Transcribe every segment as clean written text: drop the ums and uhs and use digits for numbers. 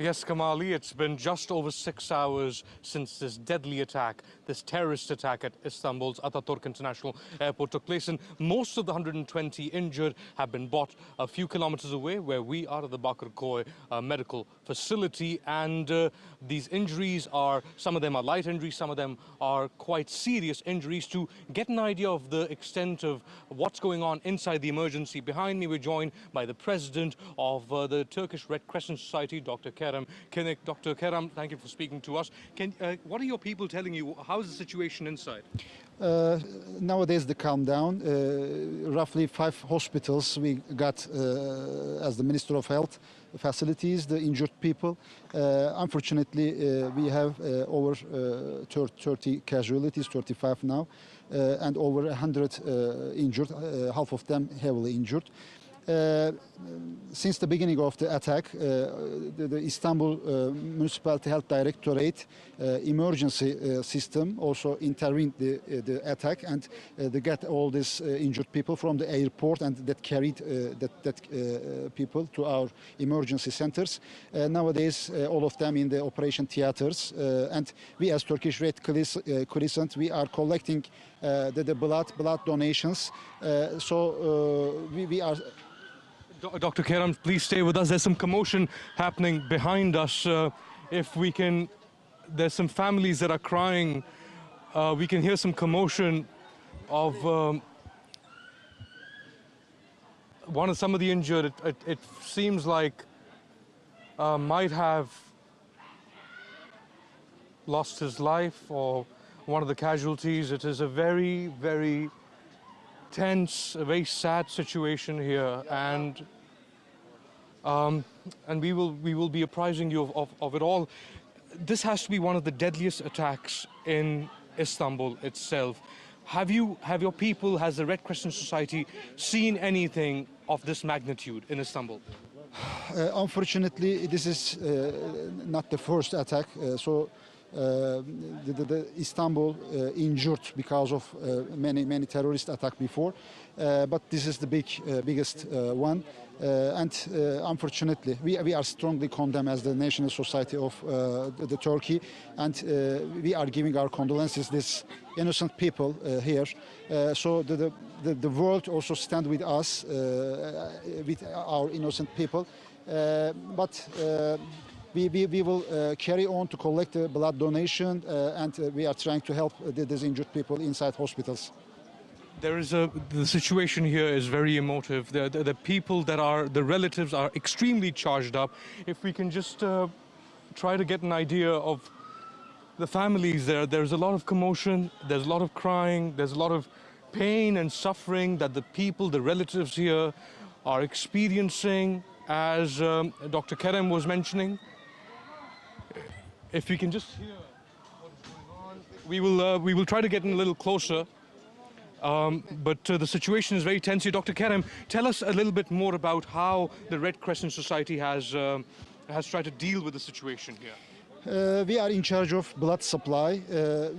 Yes, Kamali, it's been just over 6 hours since this deadly attack, this terrorist attack at Istanbul's Ataturk International Airport took place, and most of the 120 injured have been brought a few kilometers away where we are at the Bakırköy medical facility, and these injuries are, some of them are light injuries, some of them are quite serious injuries. To get an idea of the extent of what's going on inside the emergency, behind me we're joined by the president of the Turkish Red Crescent Society, Dr. Kerem Kinik. Dr. Kerem, thank you for speaking to us. What are your people telling you? How's the situation inside? Nowadays the calm down. Roughly 5 hospitals we got as the Minister of Health facilities, the injured people. Unfortunately, we have over 30 casualties, 35 now, and over 100 injured, half of them heavily injured. Since the beginning of the attack, the Istanbul Municipality Health Directorate emergency system also intervened the attack, and they got all these injured people from the airport, and that carried people to our emergency centers. Nowadays, all of them in the operation theaters, and we as Turkish Red Crescent, we are collecting the blood donations. We are. Dr. Kerem, please stay with us. There's some commotion happening behind us. If we can, there's some families that are crying. We can hear some commotion of some of the injured. It seems like might have lost his life, or one of the casualties. It is a very, very tense, a very sad situation here, and we will be apprising you of it all. This has to be one of the deadliest attacks in Istanbul itself. Have your people, has the Red Crescent Society seen anything of this magnitude in Istanbul? Unfortunately, this is not the first attack. The Istanbul injured because of many terrorist attacks before, but this is the biggest one. Unfortunately, we are strongly condemned as the National Society of the Turkey, and we are giving our condolences this innocent people here. So the world also stand with us, with our innocent people, but. We will carry on to collect the blood donation, and we are trying to help these injured people inside hospitals. The situation here is very emotive. The people that are, the relatives are extremely charged up. If we can just try to get an idea of the families there. There's a lot of commotion, there's a lot of crying, there's a lot of pain and suffering that the people, the relatives here are experiencing, as Dr. Kerem was mentioning. If we can just hear what is going on, we will try to get in a little closer. But the situation is very tense here. Dr. Kerem, tell us a little bit more about how the Red Crescent Society has tried to deal with the situation here. We are in charge of blood supply.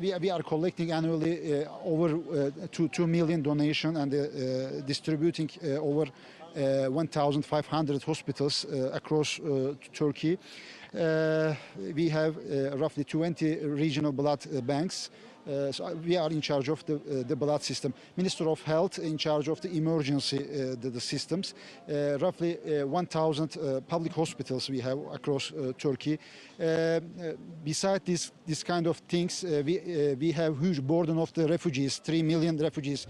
We are collecting annually over 2 million donation, and distributing over 1,500 hospitals across Turkey. We have roughly 20 regional blood banks. So we are in charge of the blood system. Minister of Health in charge of the emergency the systems. Roughly 1,000 public hospitals we have across Turkey. Besides this kind of things, we have huge burden of the refugees, 3 million refugees.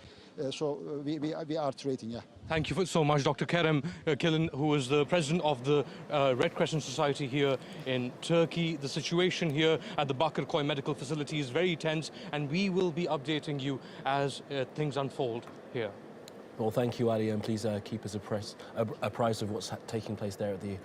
So we are treating, yeah. Thank you so much, Dr. Kerem Kilik, who is the president of the Red Crescent Society here in Turkey. The situation here at the Bakırköy medical facility is very tense, and we will be updating you as things unfold here. Well, thank you, Ali, and please keep us apprised of what's taking place there at the